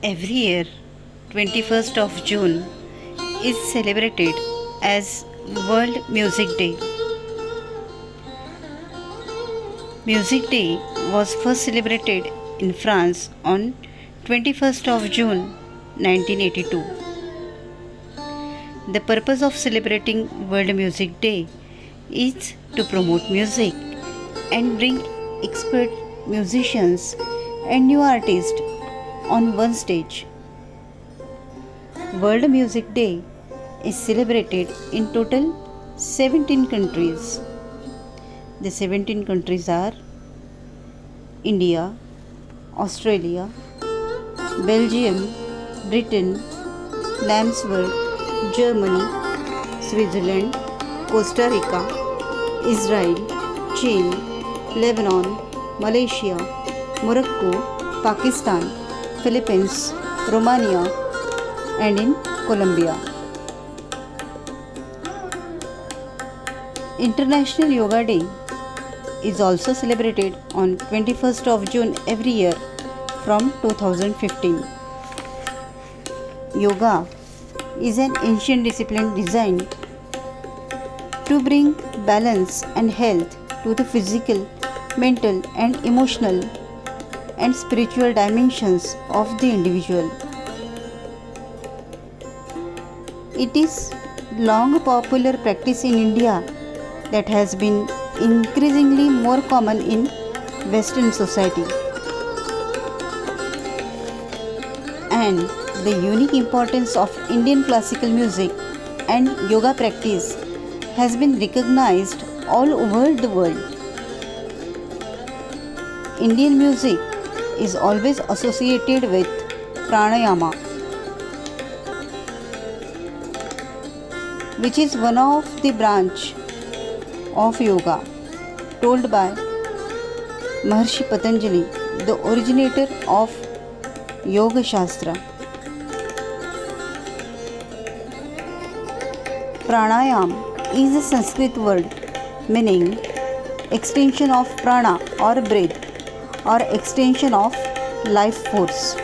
Every year, 21st of June is celebrated as World Music Day. Music Day was first celebrated in France on 21st of June 1982. The purpose of celebrating World Music Day is to promote music and bring expert musicians and new artists on one stage. World Music Day is celebrated in total 17 countries. The 17 countries are India, Australia, Belgium, Britain, Luxembourg, Germany, Switzerland, Costa Rica, Israel, Chile, Lebanon, Malaysia, Morocco, Pakistan, Philippines, Romania, and in Colombia. International Yoga Day is also celebrated on 21st of June every year from 2015. Yoga is an ancient discipline designed to bring balance and health to the physical, mental, and emotional and spiritual dimensions of the individual. It is long popular practice in India that has been increasingly more common in Western society. And the unique importance of Indian classical music and yoga practice has been recognized all over the world. Indian music is always associated with pranayama, which is one of the branch of yoga told by Maharshi Patanjali, the originator of Yoga Shastra. Pranayam is a Sanskrit word meaning extension of prana or breath or extension of life force.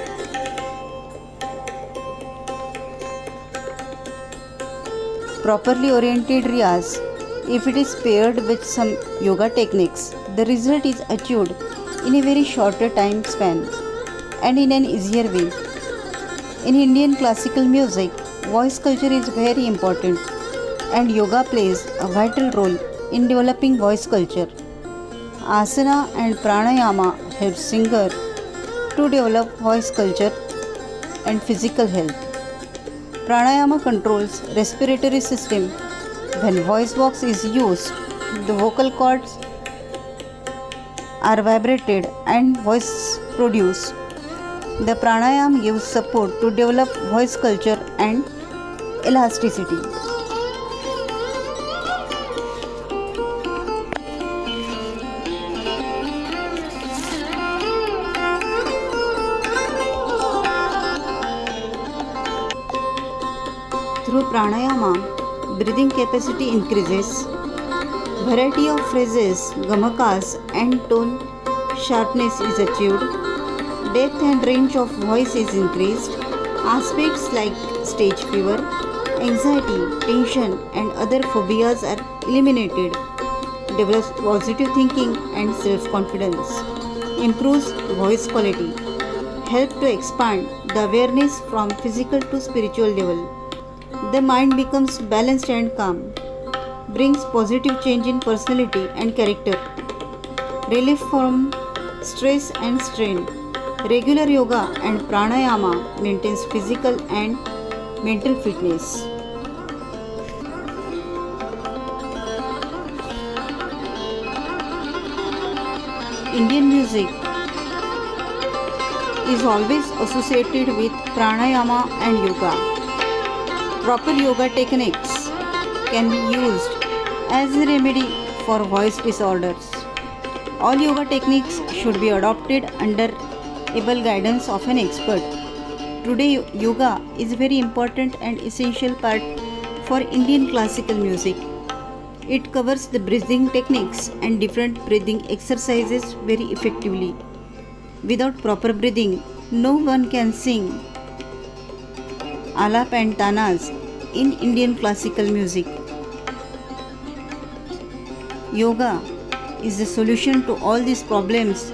Properly oriented riyaz, if it is paired with some yoga techniques, the result is achieved in a very shorter time span and in an easier way. In Indian classical music, voice culture is very important and yoga plays a vital role in developing voice culture. Asana and pranayama help singer to develop voice culture and physical health. Pranayama controls respiratory system. When voice box is used, the vocal cords are vibrated and voice produced. The pranayama gives support to develop voice culture and elasticity. Through pranayama, breathing capacity increases, variety of phrases, gamakas and tone sharpness is achieved, depth and range of voice is increased, aspects like stage fever, anxiety, tension and other phobias are eliminated, develops positive thinking and self-confidence, improves voice quality, help to expand the awareness from physical to spiritual level. The mind becomes balanced and calm, brings positive change in personality and character, relief from stress and strain. Regular yoga and pranayama maintains physical and mental fitness. Indian music is always associated with pranayama and yoga. Proper yoga techniques can be used as a remedy for voice disorders. All yoga techniques should be adopted under able guidance of an expert. Today, yoga is a very important and essential part for Indian classical music. It covers the breathing techniques and different breathing exercises very effectively. Without proper breathing, No one can sing alap and tanas in Indian classical music. Yoga is the solution to all these problems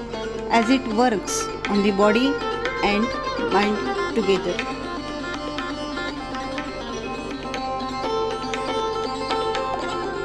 as it works on the body and mind together.